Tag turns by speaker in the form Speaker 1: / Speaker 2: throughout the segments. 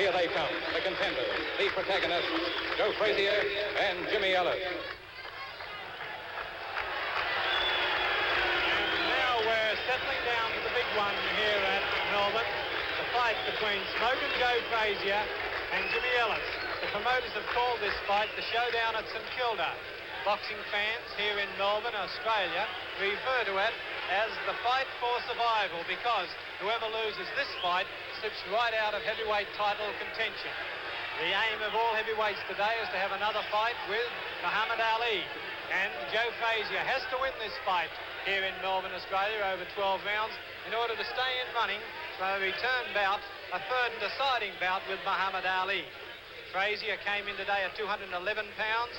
Speaker 1: here they come, the contenders, the protagonists, Joe Frazier and Jimmy Ellis.
Speaker 2: And now we're settling down to the big one here at Melbourne, the fight between Smokin Joe Frazier and Jimmy Ellis. The promoters have called this fight the Showdown at St Kilda. Boxing fans here in Melbourne, Australia, refer to it as the fight for survival because whoever loses this fight slips right out of heavyweight title contention. The aim of all heavyweights today is to have another fight with Muhammad Ali. And Joe Frazier has to win this fight here in Melbourne, Australia, over 12 rounds in order to stay in running for a return bout, a third and deciding bout with Muhammad Ali. Frazier came in today at 211 pounds.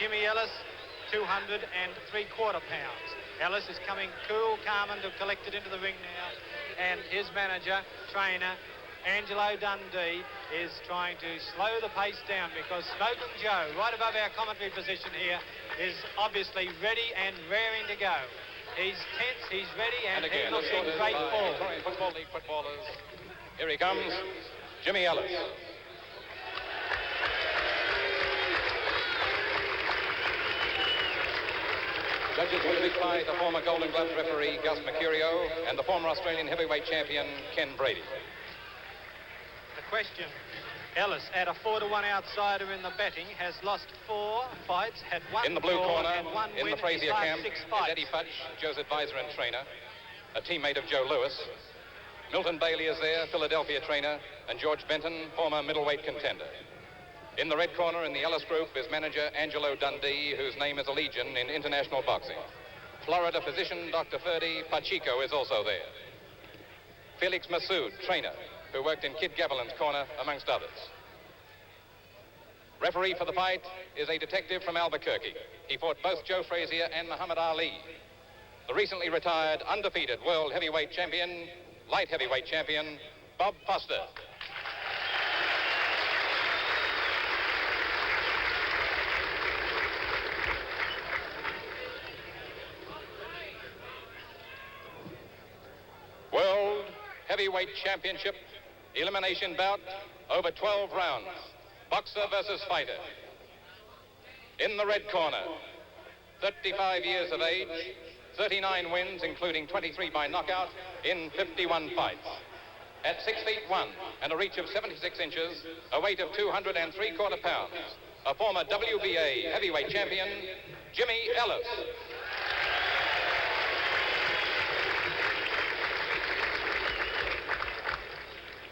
Speaker 2: Jimmy Ellis, 203 1/4 pounds. Ellis is coming cool, calm and collected into the ring now. And his manager, trainer, Angelo Dundee, is trying to slow the pace down because Smokin Joe, right above our commentary position here, is obviously ready and raring to go. He's tense, he's ready, and he looks in great form.
Speaker 1: Victorian Football League footballers. Here he comes, Jimmy Ellis. Judges for the big fight, the former Golden Gloves referee Gus Mercurio and the former Australian heavyweight champion Ken Brady.
Speaker 2: The question, Ellis at a 4-1 outsider in the betting, has lost 4 fights, had 1
Speaker 1: in the blue corner, in
Speaker 2: win
Speaker 1: the Frazier camp,
Speaker 2: 6
Speaker 1: is
Speaker 2: fights.
Speaker 1: Eddie Futch, Joe's advisor and trainer, a teammate of Joe Lewis. Milton Bailey is there, Philadelphia trainer, and George Benton, former middleweight contender. In the red corner in the Ellis group is manager Angelo Dundee, whose name is a legion in international boxing. Florida physician Dr. Ferdy Pacheco is also there. Felix Massoud, trainer, who worked in Kid Gavilan's corner, amongst others. Referee for the fight is a detective from Albuquerque. He fought both Joe Frazier and Muhammad Ali. The recently retired, undefeated world heavyweight champion, light heavyweight champion, Bob Foster. World Heavyweight Championship elimination bout over 12 rounds. Boxer versus fighter. In the red corner, 35 years of age, 39 wins, including 23 by knockout in 51 fights. At 6 feet 1 and a reach of 76 inches, a weight of 203 1/4 pounds, a former WBA heavyweight champion, Jimmy Ellis.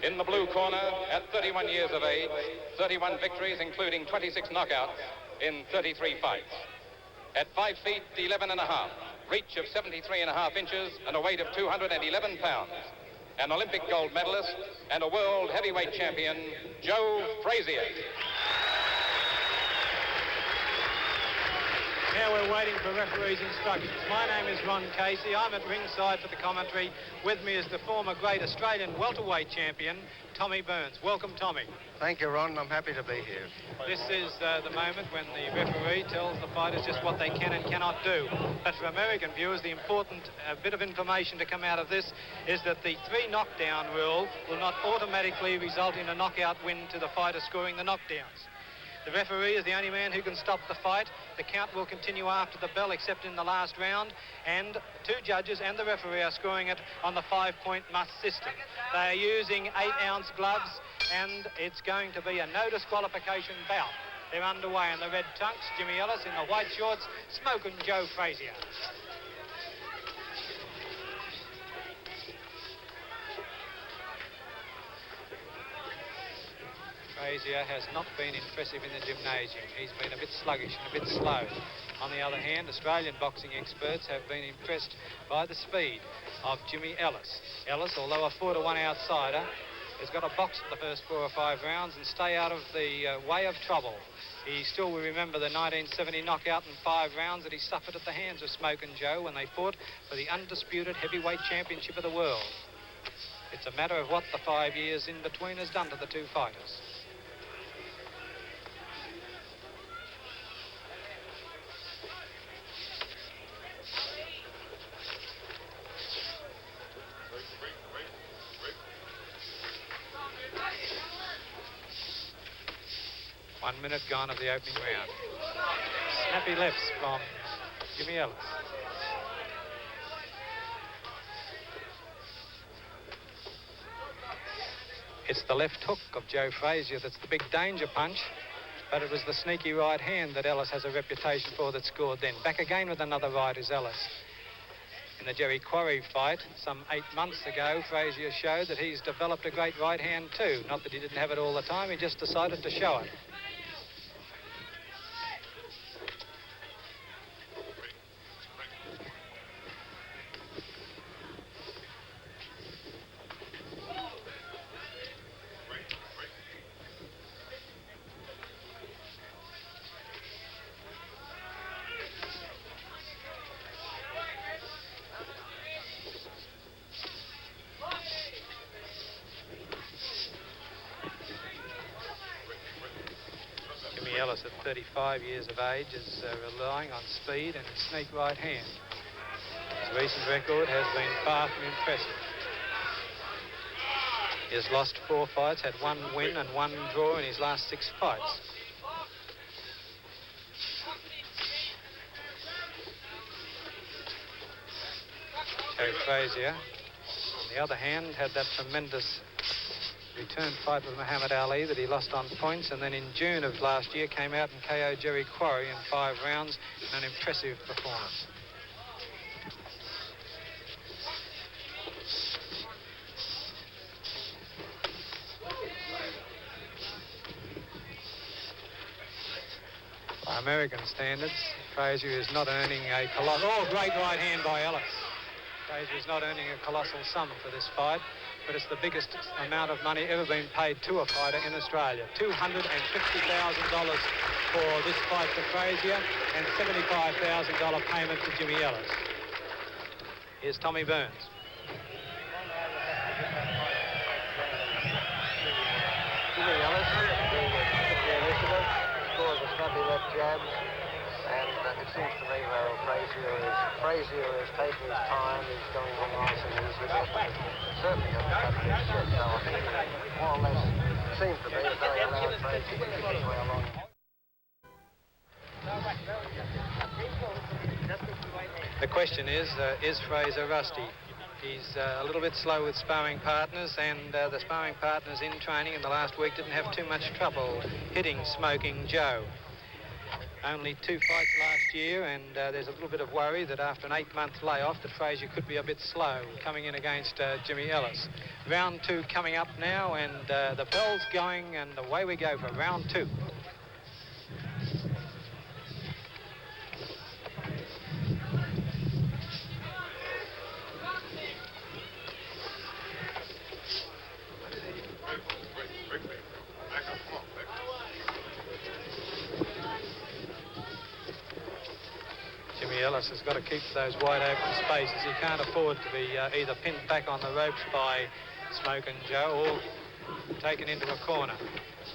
Speaker 1: In the blue corner, at 31 years of age, 31 victories, including 26 knockouts in 33 fights. At 5 feet 11 1/2, reach of 73 1/2 inches, and a weight of 211 pounds. An Olympic gold medalist and a world heavyweight champion, Joe Frazier.
Speaker 2: Now we're waiting for referee's instructions. My name is Ron Casey. I'm at ringside for the commentary. With me is the former great Australian welterweight champion, Tommy Burns. Welcome, Tommy.
Speaker 3: Thank you, Ron. I'm happy to be here.
Speaker 2: This is the moment when the referee tells the fighters just what they can and cannot do. But for American viewers, the important bit of information to come out of this is that the 3 knockdown rule will not automatically result in a knockout win to the fighter scoring the knockdowns. The referee is the only man who can stop the fight. The count will continue after the bell, except in the last round, and 2 judges and the referee are scoring it on the 5-point must system. They are using 8-ounce gloves, and it's going to be a no disqualification bout. They're underway in the red trunks, Jimmy Ellis; in the white shorts, Smokin Joe Frazier. Frazier has not been impressive in the gymnasium. He's been a bit sluggish and a bit slow. On the other hand, Australian boxing experts have been impressed by the speed of Jimmy Ellis. Ellis, although a 4-1 outsider, has got to box the first 4 or 5 rounds and stay out of the way of trouble. He still will remember the 1970 knockout in 5 rounds that he suffered at the hands of Smokin Joe when they fought for the undisputed heavyweight championship of the world. It's a matter of what the 5 years in between has done to the 2 fighters. 1 minute gone of the opening round. Snappy lefts from Jimmy Ellis. It's the left hook of Joe Frazier that's the big danger punch, but it was the sneaky right hand that Ellis has a reputation for that scored then. Back again with another right is Ellis. In the Jerry Quarry fight some 8 months ago, Frazier showed that he's developed a great right hand too. Not that he didn't have it all the time, he just decided to show it. Ellis at 35 years of age is relying on speed and his sneak right hand. His recent record has been far from impressive. He has lost 4 fights, had 1 win and 1 draw in his last 6 fights. Joe Frazier, on the other hand, had that tremendous return fight with Muhammad Ali that he lost on points, and then in June of last year came out and KO'd Jerry Quarry in 5 rounds in an impressive performance. By American standards, Frazier is not earning a colossal... Oh, great right hand by Ellis. Frazier is not earning a colossal sum for this fight, but it's the biggest amount of money ever been paid to a fighter in Australia. $250,000 for this fight to Frazier and $75,000 payment to Jimmy Ellis. Here's Tommy Burns.
Speaker 3: Jimmy Ellis, the initiative, scores a snappy left jab, and it seems to me, well, Frazier is taking his time, he's going nice and easy, but certainly doesn't have to be shit, so I think more or less seems to be a very allowed Frazier to pick his way along.
Speaker 2: The question is Frazier rusty? He's a little bit slow with sparring partners, and the sparring partners in training in the last week didn't have too much trouble hitting Smoking Joe. Only 2 fights last year, and there's a little bit of worry that after an 8-month layoff that Frazier could be a bit slow coming in against Jimmy Ellis. Round 2 coming up now, and the bell's going, and away we go for round 2. Ellis has got to keep those wide open spaces. He can't afford to be either pinned back on the ropes by Smokin' Joe or taken into a corner.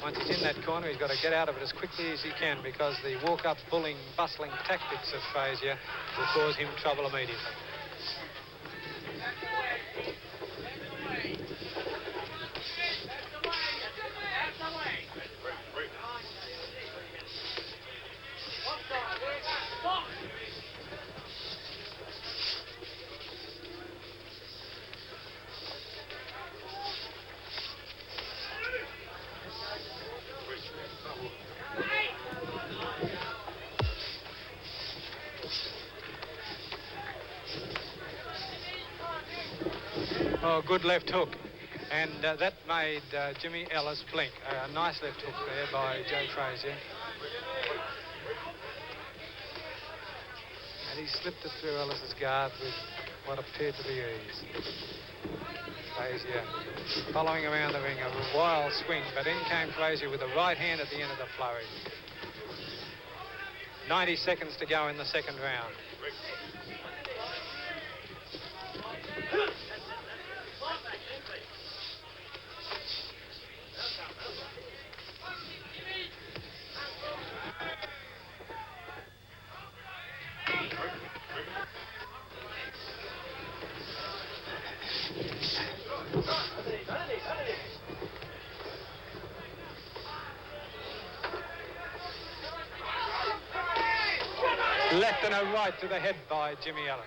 Speaker 2: Once he's in that corner, he's got to get out of it as quickly as he can, because the walk-up, bullying, bustling tactics of Frazier will cause him trouble immediately. Oh, good left hook. And that made Jimmy Ellis blink. A nice left hook there by Joe Frazier. And he slipped it through Ellis's guard with what appeared to be ease. Frazier following around the ring, a wild swing, but in came Frazier with the right hand at the end of the flurry. 90 seconds to go in the 2nd round. left and a right to the head by Jimmy Ellis.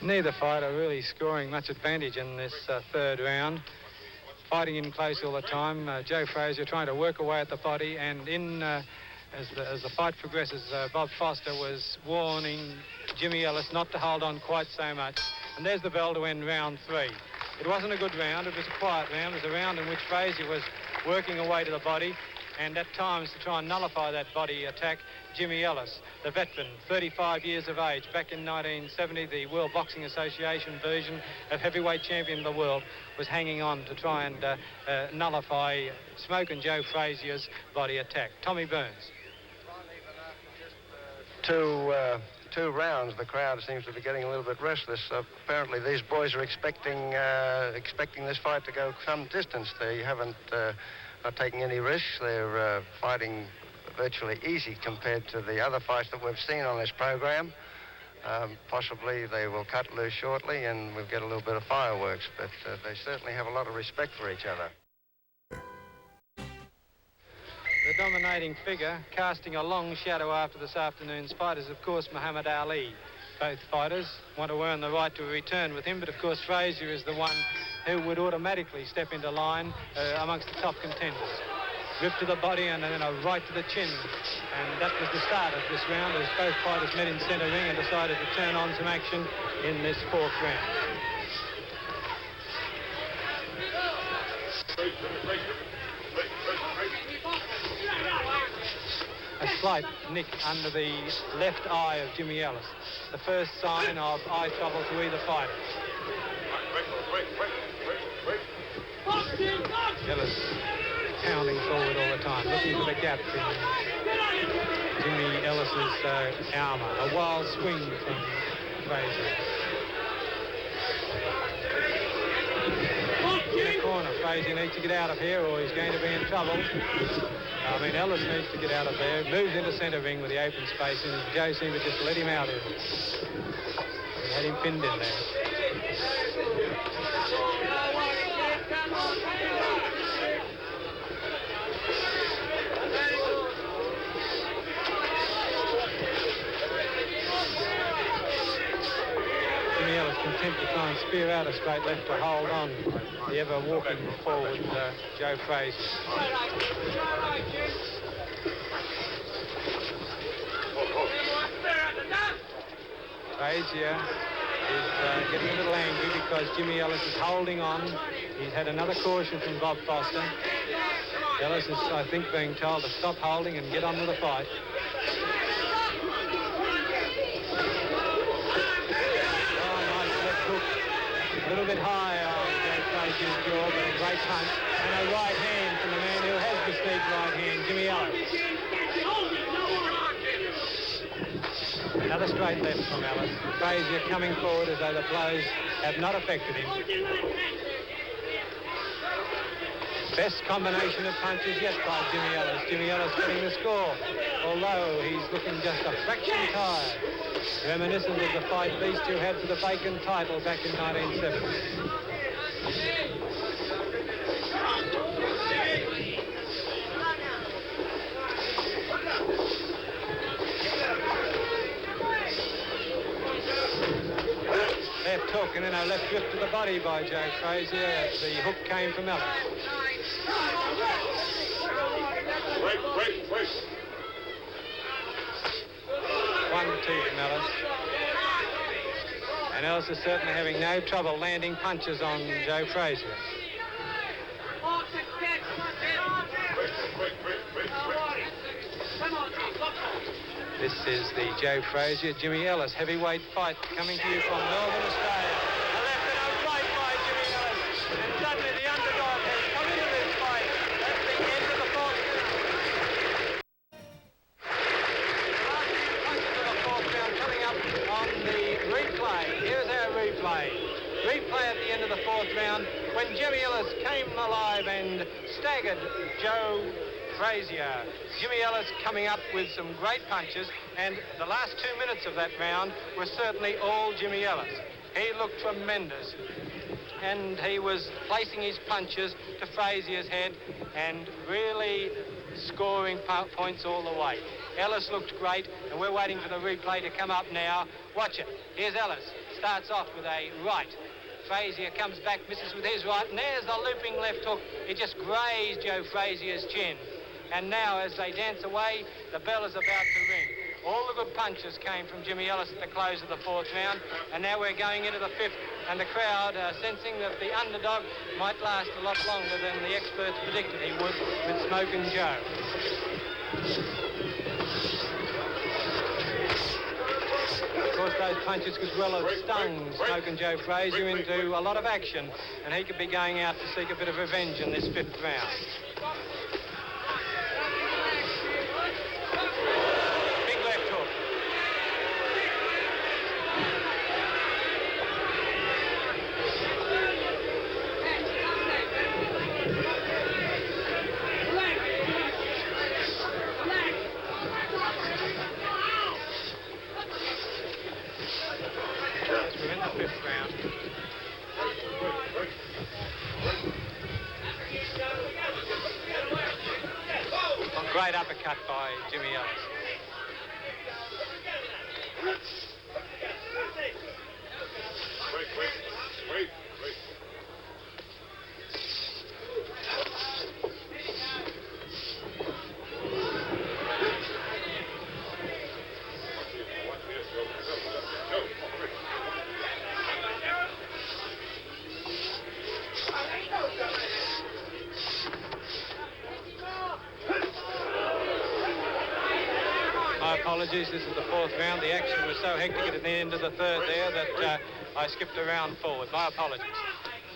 Speaker 2: Neither fighter really scoring much advantage in this third round. Fighting in close all the time. Joe Frazier trying to work away at the body, and as the fight progresses, Bob Foster was warning Jimmy Ellis not to hold on quite so much. And there's the bell to end round 3. It wasn't a good round. It was a quiet round. It was a round in which Frazier was working away to the body, and at times to try and nullify that body attack, Jimmy Ellis, the veteran, 35 years of age, back in 1970, the World Boxing Association version of heavyweight champion of the world, was hanging on to try and nullify Smokin Joe Frazier's body attack. Tommy Burns.
Speaker 3: Two rounds, the crowd seems to be getting a little bit restless. Apparently these boys are expecting this fight to go some distance. They haven't not taking any risks. They're fighting virtually easy compared to the other fights that we've seen on this program. Possibly they will cut loose shortly and we'll get a little bit of fireworks, but they certainly have a lot of respect for each other.
Speaker 2: The dominating figure, casting a long shadow after this afternoon's fight, is, of course, Muhammad Ali. Both fighters want to earn the right to return with him, but, of course, Frazier is the one who would automatically step into line amongst the top contenders. Grip to the body and then a right to the chin. And that was the start of this round as both fighters met in centre ring and decided to turn on some action in this fourth round. A slight nick under the left eye of Jimmy Ellis. The first sign of eye trouble to either fighter. Ellis pounding forward all the time, looking for the gap in Jimmy Ellis's armour. A wild swing from Frazier. In the corner, Frazier needs to get out of here or he's going to be in trouble. I mean, Ellis needs to get out of there. Moves into centre ring with the open space, and Joe seemed to just let him out there. He had him pinned in there. Jimmy Ellis content to try and spear out a straight left to hold on the ever walking forward Joe Frazier. Frazier is getting a little angry because Jimmy Ellis is holding on. He's had another caution from Bob Foster. Ellis is, I think, being told to stop holding and get on with the fight. A little bit high on Joe Frazier's jaw, but a great punch. And a right hand from the man who has the sneak right hand, Jimmy Ellis. Another straight left from Ellis. Frazier coming forward as though the blows have not affected him. Best combination of punches yet by Jimmy Ellis. Jimmy Ellis getting the score, although he's looking just a fraction tired. Reminiscent of the fight these two had for the vacant title back in 1970. Left hook and then a left grip to the body by Joe Frazier. The hook came from Ellis. Wait. 1-2 from Ellis. And Ellis is certainly having no trouble landing punches on Joe Frazier. This is the Joe Frazier, Jimmy Ellis heavyweight fight coming to you from Melbourne, Australia. A left and a right by Jimmy Ellis. And suddenly the underdog has come into this fight. That's the end replay. Replay at the end of the fourth round when Jimmy Ellis came alive and staggered Joe Frazier. Jimmy Ellis coming up with some great punches, and the last 2 minutes of that round were certainly all Jimmy Ellis. He looked tremendous, and he was placing his punches to Frazier's head and really scoring points all the way. Ellis looked great, and we're waiting for the replay to come up now. Watch it. Here's Ellis. Starts off with a right. Frazier comes back, misses with his right, and there's the looping left hook. It just grazed Joe Frazier's chin. And now, as they dance away, the bell is about to ring. All the good punches came from Jimmy Ellis at the close of the fourth round, and now we're going into the fifth, and the crowd are sensing that the underdog might last a lot longer than the experts predicted he would with Smokin' Joe. Of course, those punches could well have stung Smokin' Joe Frazier into a lot of action, and he could be going out to seek a bit of revenge in this fifth round. Great uppercut by Jimmy Ellis. Wait. Apologies, this is the fourth round. The action was so hectic at the end of the third there that I skipped a round forward. My apologies.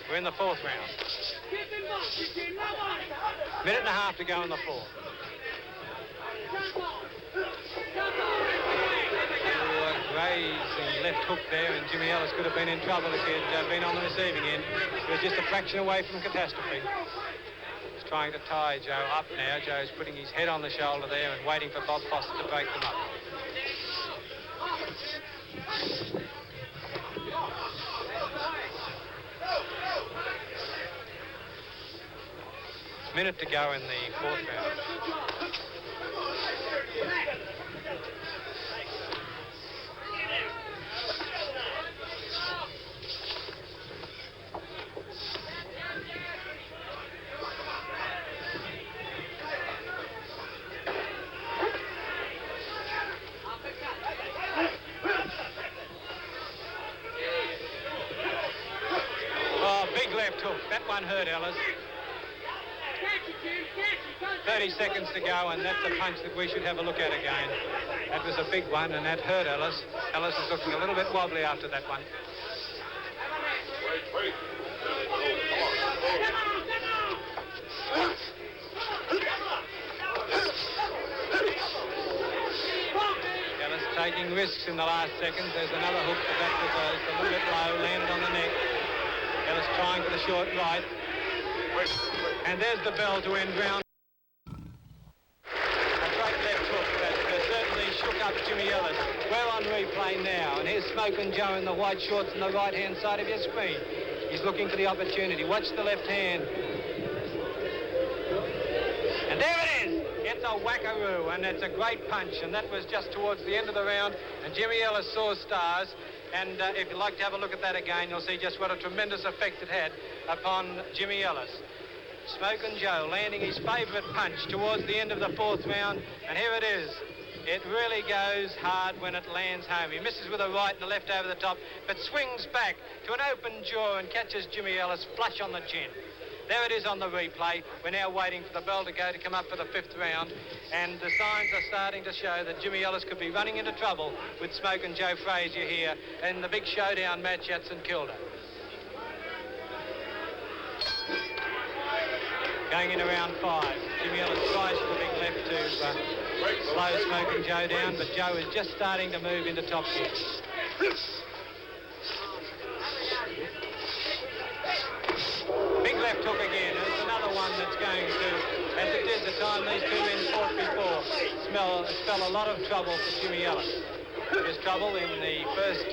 Speaker 2: We're in the fourth round. Minute and a half to go in the fourth. Grazing left hook there, and Jimmy Ellis could have been in trouble if he had been on the receiving end. He was just a fraction away from catastrophe. Trying to tie Joe up now. Joe's putting his head on the shoulder there and waiting for Bob Foster to break them up. Minute to go in the fourth round. That one hurt Ellis. 30 seconds to go, and that's a punch that we should have a look at again. That was a big one, and that hurt Ellis. Ellis is looking a little bit wobbly after that one. Ellis taking risks in the last seconds. There's another hook, but that was a little bit low, landed on the neck. Ellis trying for the short right. And there's the bell to end round. A great left hook that certainly shook up Jimmy Ellis. We're on replay now, and here's Smokin' Joe in the white shorts on the right-hand side of your screen. He's looking for the opportunity. Watch the left hand. And there it is. It's a whackaroo, and it's a great punch, and that was just towards the end of the round, and Jimmy Ellis saw stars. And if you'd like to have a look at that again, you'll see just what a tremendous effect it had upon Jimmy Ellis. Smokin' Joe landing his favourite punch towards the end of the fourth round, and here it is. It really goes hard when it lands home. He misses with a right and a left over the top, but swings back to an open jaw and catches Jimmy Ellis flush on the chin. There it is on the replay. We're now waiting for the bell to go to come up for the fifth round, and the signs are starting to show that Jimmy Ellis could be running into trouble with Smokin' Joe Frazier here in the big showdown match at St Kilda. Going into round 5, Jimmy Ellis tries for the big left to slow Smokin' Joe down, but Joe is just starting to move into top gear. time these two men fought before spell a lot of trouble for Jimmy Ellis. There was trouble in the first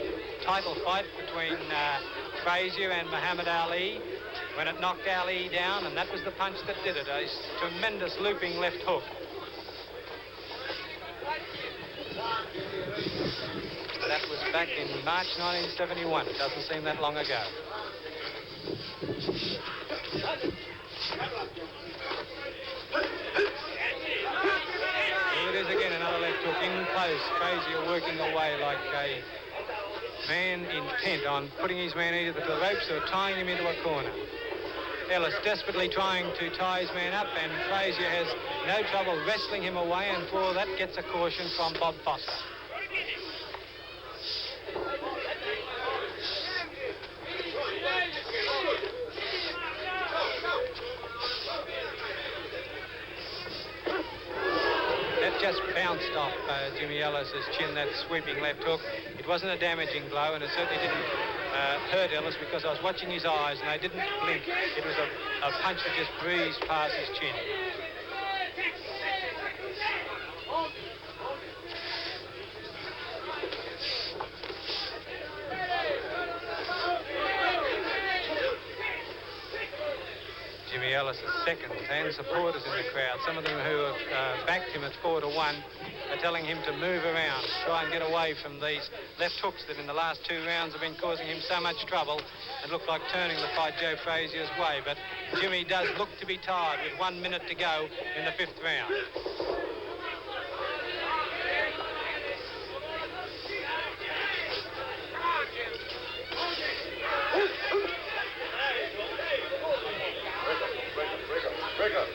Speaker 2: title fight between Frazier and Muhammad Ali when it knocked Ali down, and that was the punch that did it, a tremendous looping left hook. That was back in March 1971. It doesn't seem that long ago. Here it is again, another left hook in close. Frazier working away like a man intent on putting his man either to the ropes or tying him into a corner. Ellis desperately trying to tie his man up, and Frazier has no trouble wrestling him away, and for that gets a caution from Bob Foster. That just bounced off Jimmy Ellis's chin, that sweeping left hook. It wasn't a damaging blow, and it certainly didn't hurt Ellis, because I was watching his eyes and they didn't blink. It was a punch that just breezed past his chin. Jimmy Ellis' seconds and supporters in the crowd, some of them who have backed him at 4-1, are telling him to move around, try and get away from these left hooks that in the last 2 rounds have been causing him so much trouble and look like turning the fight Joe Frazier's way. But Jimmy does look to be tired with 1 minute to go in the 5th round.
Speaker 4: Break up.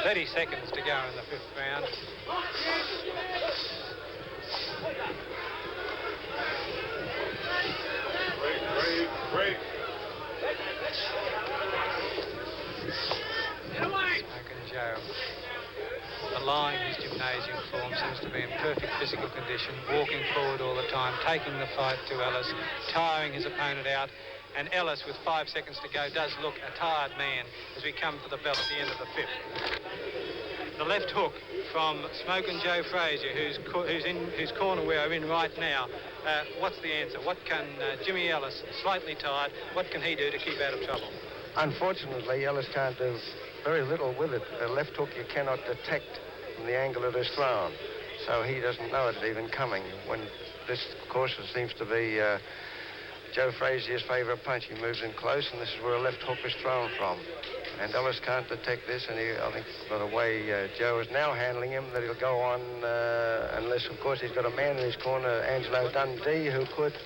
Speaker 2: 30 seconds to go in the 5th round.
Speaker 4: Break.
Speaker 2: Smokin Joe, allowing his gymnasium form, seems to be in perfect physical condition, walking forward all the time, taking the fight to Ellis, tiring his opponent out. And Ellis, with 5 seconds to go, does look a tired man as we come to the bell at the end of the 5th. The left hook from Smokin Joe Frazier, whose corner we are in right now. What's the answer? What can Jimmy Ellis, slightly tired, what can he do to keep out of trouble?
Speaker 3: Unfortunately, Ellis can't do very little with it. A left hook you cannot detect from the angle it is thrown, so he doesn't know it's even coming. When this, of course, it seems to be Joe Frazier's favourite punch. He moves in close, and this is where a left hook is thrown from. And Ellis can't detect this, and I think by the way Joe is now handling him, that he'll go on unless, of course, he's got a man in his corner, Angelo Dundee, who could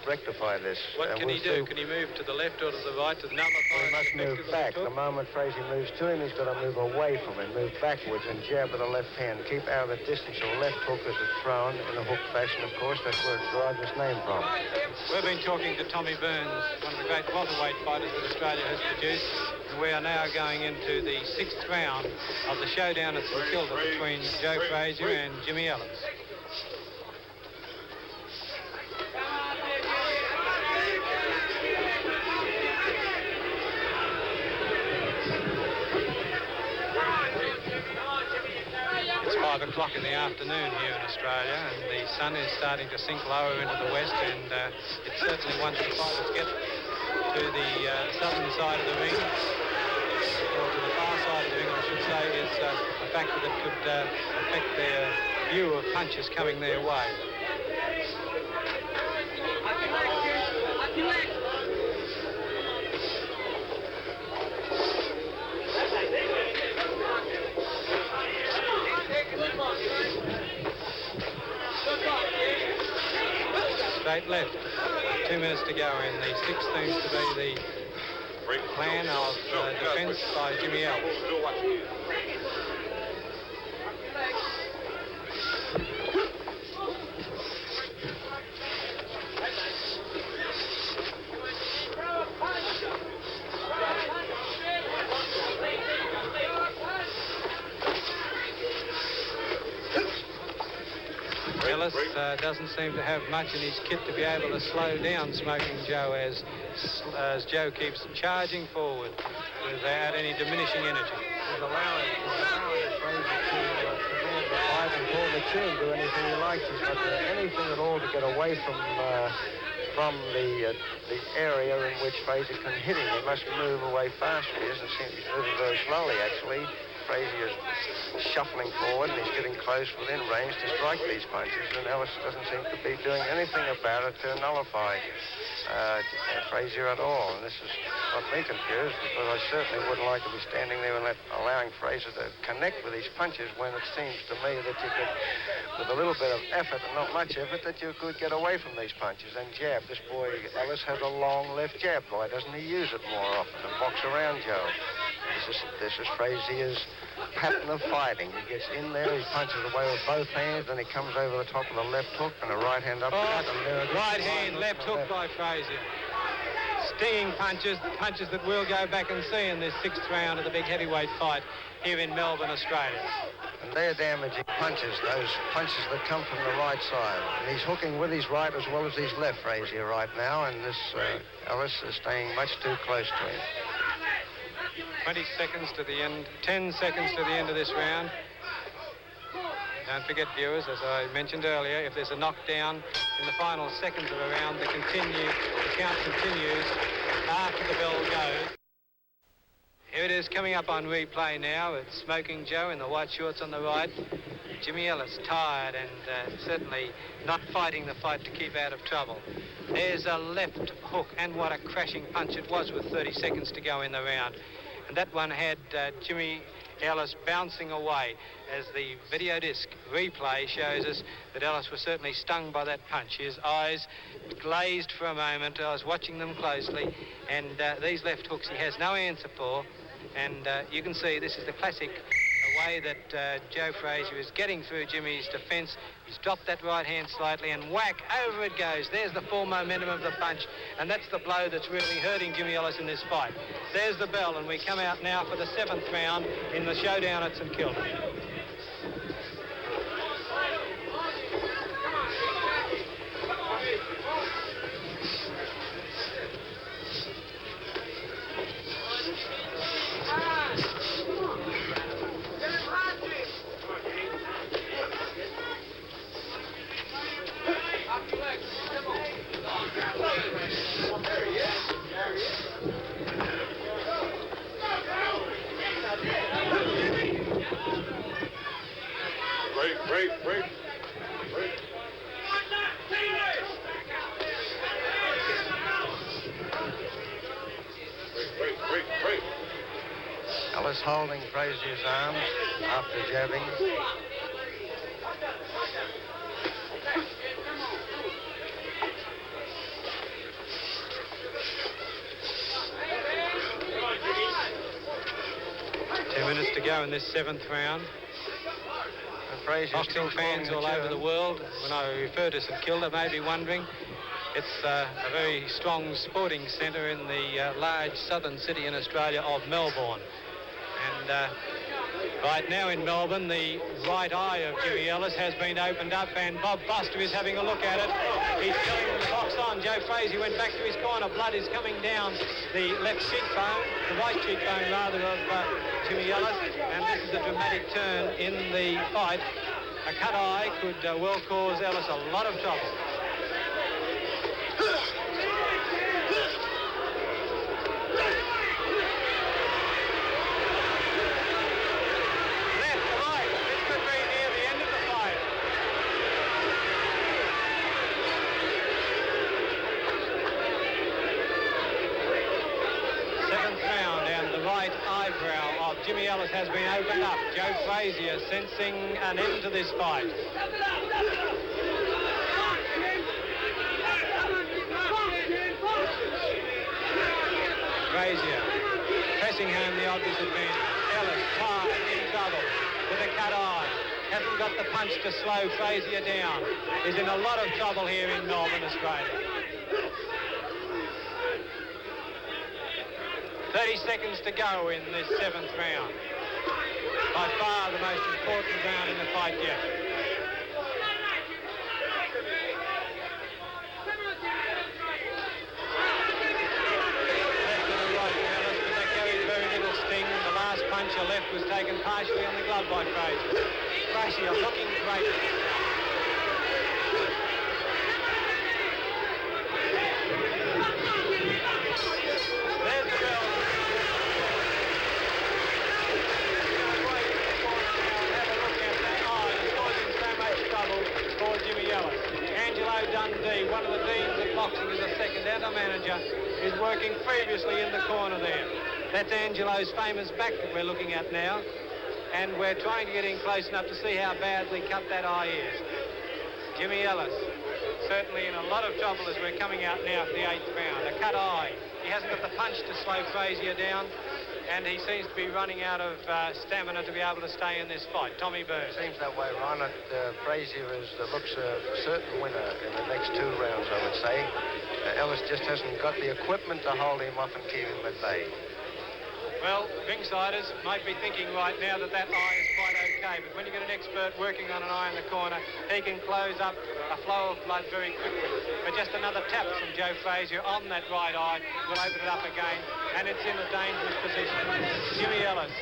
Speaker 3: rectify this.
Speaker 2: What can he do? Can he move to the left or to the right to nullify?
Speaker 3: He must move back. The moment Frazier moves to him, he's got to move away from him, move backwards and jab with the left hand. Keep out of the distance of the left hook as it's thrown in a hook fashion, of course. That's where it derives its name from.
Speaker 2: We've been talking to Tommy Burns, one of the great welterweight fighters that Australia has produced. And we are now going into the 6th round of the showdown at St Kilda between Joe Frazier and Jimmy Ellis. It's 5 o'clock in the afternoon here in Australia, and the sun is starting to sink lower into the west, and it certainly, once the fighters get to the southern side of the ring, or to the far side of the ring, I should say, is a factor that could affect their view of punches coming their way. Straight left. 2 minutes to go in the 6th seems to be the plan of defence by Jimmy Ellis. Ellis doesn't seem to have much in his kit to be able to slow down Smoking Joe as Joe keeps charging forward without any diminishing energy.
Speaker 3: He's allowing Frazier to command the fight and pull the chin, do anything he likes. He's not doing anything at all to get away from the area in which Frazier can hit him. He must move away faster. He doesn't seem to be moving very slowly, actually. Frazier is shuffling forward and he's getting close within range to strike these punches, and Ellis doesn't seem to be doing anything about it to nullify Frazier at all. And this has got me confused, because I certainly wouldn't like to be standing there and allowing Frazier to connect with these punches when it seems to me that you could, with a little bit of effort and not much effort, that you could get away from these punches and jab. This boy Ellis has a long left jab. Why doesn't he use it more often and box around Joe? This is Frazier's pattern of fighting. He gets in there, he punches away with both hands, then he comes over the top of the left hook and a right hand uppercut.
Speaker 2: Right hand, left hook by Frazier. Stinging punches that we'll go back and see in this 6th round of the big heavyweight fight here in Melbourne, Australia.
Speaker 3: And they're damaging punches, those punches that come from the right side. And he's hooking with his right as well as his left, Frazier, right now, and this Ellis is staying much too close to him.
Speaker 2: 20 seconds to the end, 10 seconds to the end of this round. Don't forget, viewers, as I mentioned earlier, if there's a knockdown in the final seconds of a round, the count continues after the bell goes. Here it is coming up on replay now. It's Smoking Joe in the white shorts on the right. Jimmy Ellis, tired and certainly not fighting the fight to keep out of trouble. There's a left hook, and what a crashing punch it was with 30 seconds to go in the round. And that one had Jimmy Ellis bouncing away, as the video disc replay shows us that Ellis was certainly stung by that punch. His eyes glazed for a moment. I was watching them closely, and these left hooks he has no answer for. And you can see this is the classic way that Joe Frazier is getting through Jimmy's defence. He's dropped that right hand slightly, and whack, over it goes. There's the full momentum of the punch, and that's the blow that's really hurting Jimmy Ellis in this fight. There's the bell, and we come out now for the 7th round in the showdown at St Kilda.
Speaker 4: Break.
Speaker 3: Ellis holding Frazier's arms after jabbing.
Speaker 2: Minutes to go in this 7th round. Boxing fans all over the world, when I refer to St Kilda, may be wondering, it's a very strong sporting centre in the large southern city in Australia of Melbourne. And right now in Melbourne, the right eye of Jimmy Ellis has been opened up, and Bob Buster is having a look at it. He's telling the box on. Joe Frazier went back to his corner. Blood is coming down the left cheekbone, the right cheekbone rather, of Jimmy Ellis, and this is a dramatic turn in the fight. A cut eye could well cause Ellis a lot of trouble. Jimmy Ellis has been opened up. Joe Frazier sensing an end to this fight. Frazier pressing home the obvious advantage. Ellis tired, in trouble with a cut eye. Hasn't got the punch to slow Frazier down. He's in a lot of trouble here in Melbourne, Australia. 30 seconds to go in this 7th round. By far the most important round in the fight yet. puncher left was taken partially on the glove by Frazier. Frazier looking great. There's the bell. Have a look at that. Oh, it's causing so much trouble for Jimmy Ellis. Angelo Dundee, one of the deans of boxing as a second and a manager, is working previously in the corner there. That's Angelo's famous back that we're looking at now. And we're trying to get in close enough to see how badly cut that eye is. Jimmy Ellis, certainly in a lot of trouble as we're coming out now for the 8th round. A cut eye. He hasn't got the punch to slow Frazier down, and he seems to be running out of stamina to be able to stay in this fight. Tommy Byrne.
Speaker 3: Seems that way, Ron. Frazier looks a certain winner in the next 2 rounds, I would say. Ellis just hasn't got the equipment to hold him off and keep him at bay.
Speaker 2: Well, ringsiders might be thinking right now that that eye is quite okay, but when you get an expert working on an eye in the corner, he can close up a flow of blood very quickly. But just another tap from Joe Frazier on that right eye will open it up again, and it's in a dangerous position. Jimmy Ellis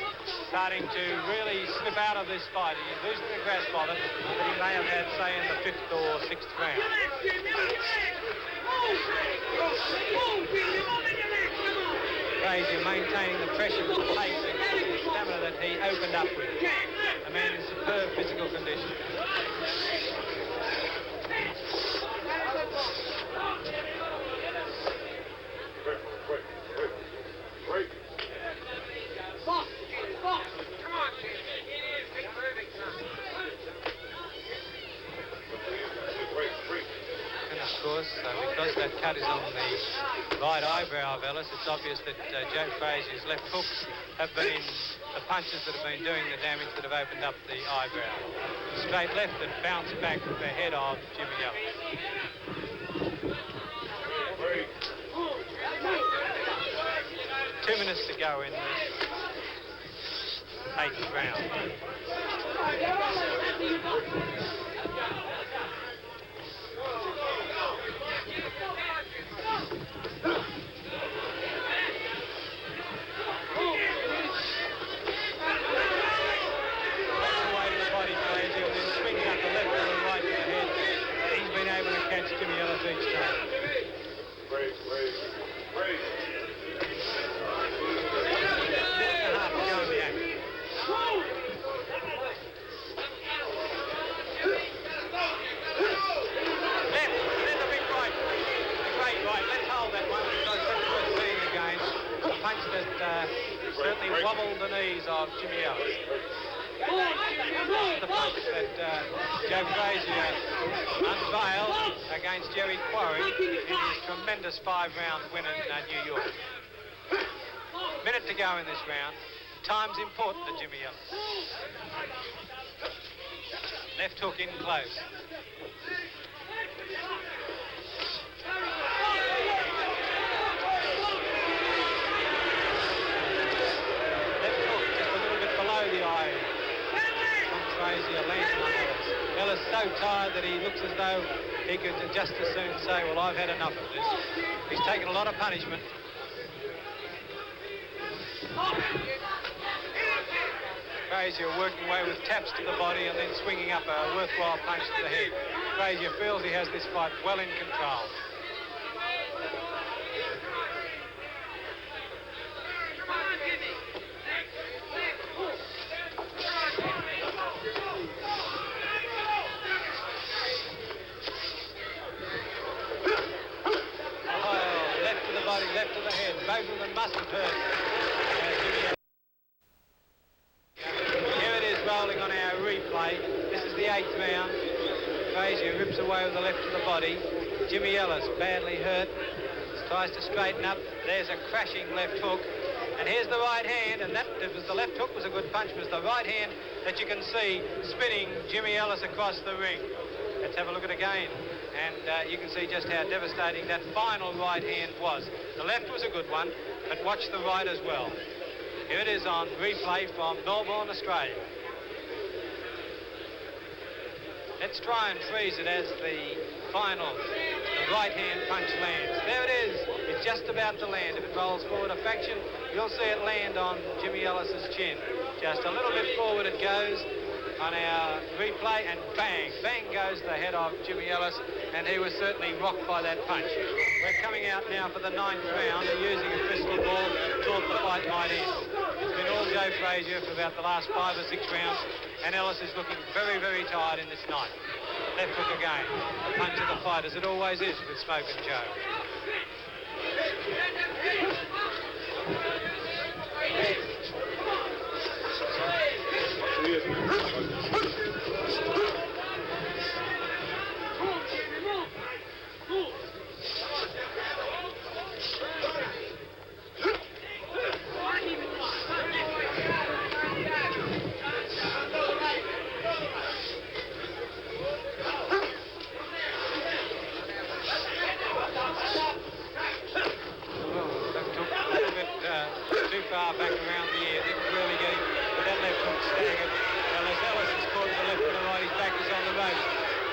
Speaker 2: starting to really slip out of this fight. He's losing the grasp of it that he may have had, say, in the 5th or 6th round. Frazier maintaining the pressure with the pace and the stamina that he opened up with. A man in superb physical condition.
Speaker 4: Break.
Speaker 5: Box, come on, kid. Keep moving, son.
Speaker 2: And of course, because that cut is on the right eyebrow of Ellis, it's obvious that Joe Frazier's left hooks have been the punches that have been doing the damage that have opened up the eyebrow. Straight left that bounced back the head of Jimmy Ellis. 2 minutes to go in this 8th round. Jimmy Ellis each time.
Speaker 4: Break.
Speaker 2: Half to go in the act. Left, there's a big right. A great right. Let's hold that one because that's worth seeing again. A punch that certainly wobbled the knees of Jimmy Ellis. The punch that Joe Frazier unveiled against Jerry Quarry in his tremendous 5-round win in New York. Minute to go in this round. Time's important to Jimmy Ellis. Left hook in close. Left hook just a little bit below the eye. Frazier landing on Ellis. Ellis so tired that he looks as though he could just as soon say, well, I've had enough of this. He's taken a lot of punishment. Frazier working away with taps to the body and then swinging up a worthwhile punch to the head. Frazier feels he has this fight well in control. Left to the head. Both of them must have hurt. Here it is rolling on our replay. This is the 8th round. Frazier rips away with the left to the body. Jimmy Ellis badly hurt. Tries to straighten up. There's a crashing left hook. And here's the right hand, and that was the left hook was a good punch. It was the right hand that you can see spinning Jimmy Ellis across the ring. Let's have a look at it again. And you can see just how devastating that final right hand was. The left was a good one, but watch the right as well. Here it is on replay from Melbourne, Australia. Let's try and freeze it as the final right hand punch lands. There it is. It's just about to land. If it rolls forward a fraction, you'll see it land on Jimmy Ellis's chin. Just a little bit forward it goes on our replay, and bang, bang goes the head of Jimmy Ellis, and he was certainly rocked by that punch. We're coming out now for the 9th round and using a crystal ball, thought the fight might end. It's been all Joe Frazier for about the last 5 or 6 rounds, and Ellis is looking very, very tired in this night. Left hook again, a punch of the fight, as it always is with Smokin' Joe. Back around the ear, didn't really get him, but that left hook staggered. Ellis is caught with the left and the right, his back is on the ropes.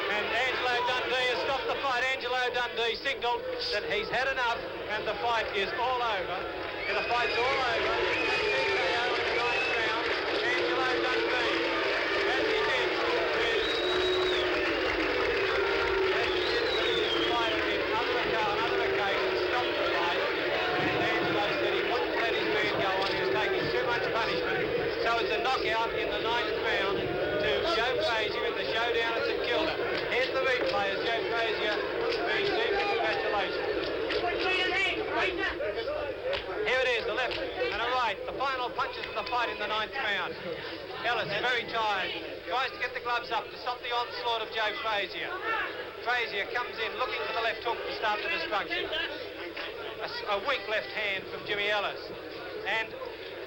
Speaker 2: And Angelo Dundee has stopped the fight. Angelo Dundee signalled that he's had enough, and the fight is all over. And the fight's all over. And TKO in the 9th round. Angelo Dundee, as he did with his fighter in other occasions, stopped the fight. And Angelo said he wouldn't let his man go on. He was taking too much punishment. So it's a knockout in the 9th round to Joe Frazier in the showdown at St Kilda. Here's the replay as Joe Frazier being deep congratulations. Here it is, the left and a right. The final punches of the fight in the 9th round. Ellis, very tired, tries to get the gloves up to stop the onslaught of Joe Frazier. Frazier comes in looking for the left hook to start the destruction. A weak left hand from Jimmy Ellis. And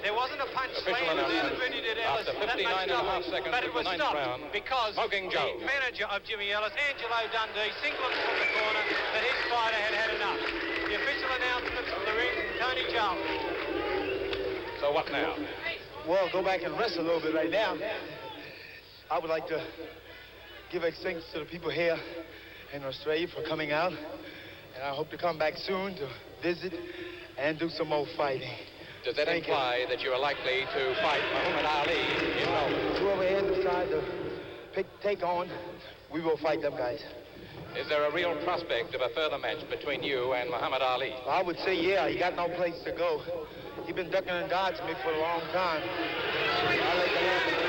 Speaker 2: there wasn't a punch landed there that really did Ellis
Speaker 1: after 59.5 seconds
Speaker 2: but it was
Speaker 1: of the 9th
Speaker 2: stopped
Speaker 1: round,
Speaker 2: because
Speaker 1: Smokin' Joe,
Speaker 2: the manager of Jimmy Ellis, Angelo Dundee, signalled from the corner that his fighter had had enough. The official announcements from the ring, Tony Charlton.
Speaker 1: So what now?
Speaker 6: Well, go back and rest a little bit right now. I would like to give thanks to the people here in Australia for coming out, and I hope to come back soon to visit and do some more fighting.
Speaker 1: Does that imply that you are likely to fight Muhammad Ali in Melbourne?
Speaker 6: Whoever here decide to take on, we will fight them guys.
Speaker 1: Is there a real prospect of a further match between you and Muhammad Ali?
Speaker 6: I would say, yeah, he got no place to go. He's been ducking and dodging me for a long time. I like to have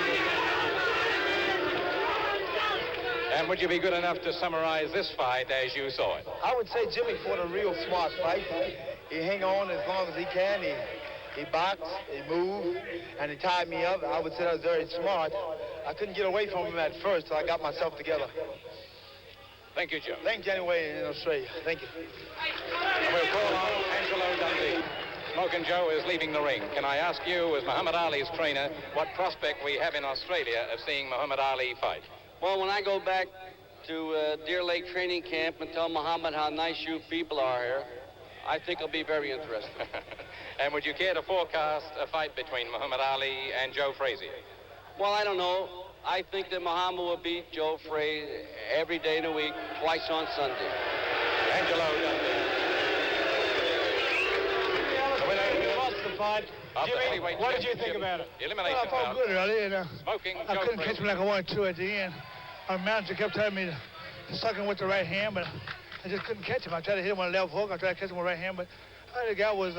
Speaker 1: And would you be good enough to summarize this fight as you saw it?
Speaker 6: I would say Jimmy fought a real smart fight. He hang on as long as he can. He boxed, he moved, and he tied me up. I would say that was very smart. I couldn't get away from him at first, so I got myself together.
Speaker 1: Thank you, Joe.
Speaker 6: Thank you anyway in Australia. Thank you.
Speaker 1: We'll call on Angelo Dundee. Smokin' Joe is leaving the ring. Can I ask you, as Muhammad Ali's trainer, what prospect we have in Australia of seeing Muhammad Ali fight?
Speaker 7: Well, when I go back to Deer Lake training camp and tell Muhammad how nice you people are here, I think it'll be very interesting.
Speaker 1: And would you care to forecast a fight between Muhammad Ali and Joe Frazier?
Speaker 7: Well, I don't know. I think that Muhammad will beat Joe Frazier every day in the week, twice on Sunday.
Speaker 1: Angelo Dundee.
Speaker 2: He lost the fight. Jimmy, what did you think about it?
Speaker 1: Elimination
Speaker 8: Well, I felt good early, and
Speaker 1: Smoking
Speaker 8: I
Speaker 1: Joe
Speaker 8: couldn't catch
Speaker 1: Frazier.
Speaker 8: him like I wanted to at the end. Our manager kept telling me to suck him with the right hand, but I just couldn't catch him. I tried to hit him with a left hook. I tried to catch him with the right hand, but the guy was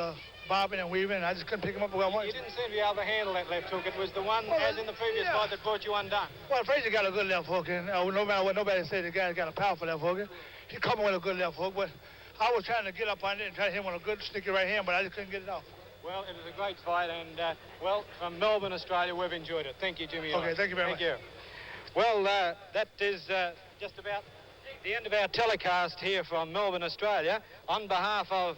Speaker 8: bobbing and weaving, and I just couldn't pick him up the way I wanted.
Speaker 2: You didn't seem to be able to handle that left hook. It was the one, as in the previous fight, that brought you undone.
Speaker 8: Well, Frazier got a good left hook, and no matter what nobody said, the guy's got a powerful left hook. He caught me with a good left hook, but I was trying to get up on it and try to hit him with a good sticky right hand, but I just couldn't get it off.
Speaker 2: Well, it was a great fight, and, well, from Melbourne, Australia, we've enjoyed it. Thank you, Jimmy.
Speaker 8: Okay, thank you very much.
Speaker 2: Thank you. Well, that is just about the end of our telecast here from Melbourne, Australia. On behalf of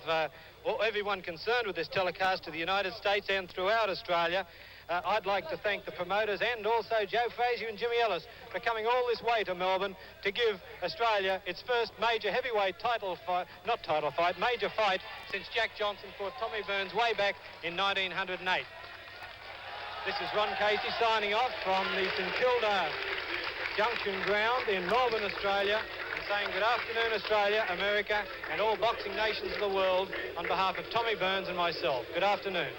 Speaker 2: everyone concerned with this telecast to the United States and throughout Australia, I'd like to thank the promoters and also Joe Frazier and Jimmy Ellis for coming all this way to Melbourne to give Australia its first major heavyweight major fight since Jack Johnson fought Tommy Burns way back in 1908. This is Ron Casey signing off from the St Kilda Junction Ground in Melbourne, Australia, and saying good afternoon, Australia, America, and all boxing nations of the world on behalf of Tommy Burns and myself. Good afternoon.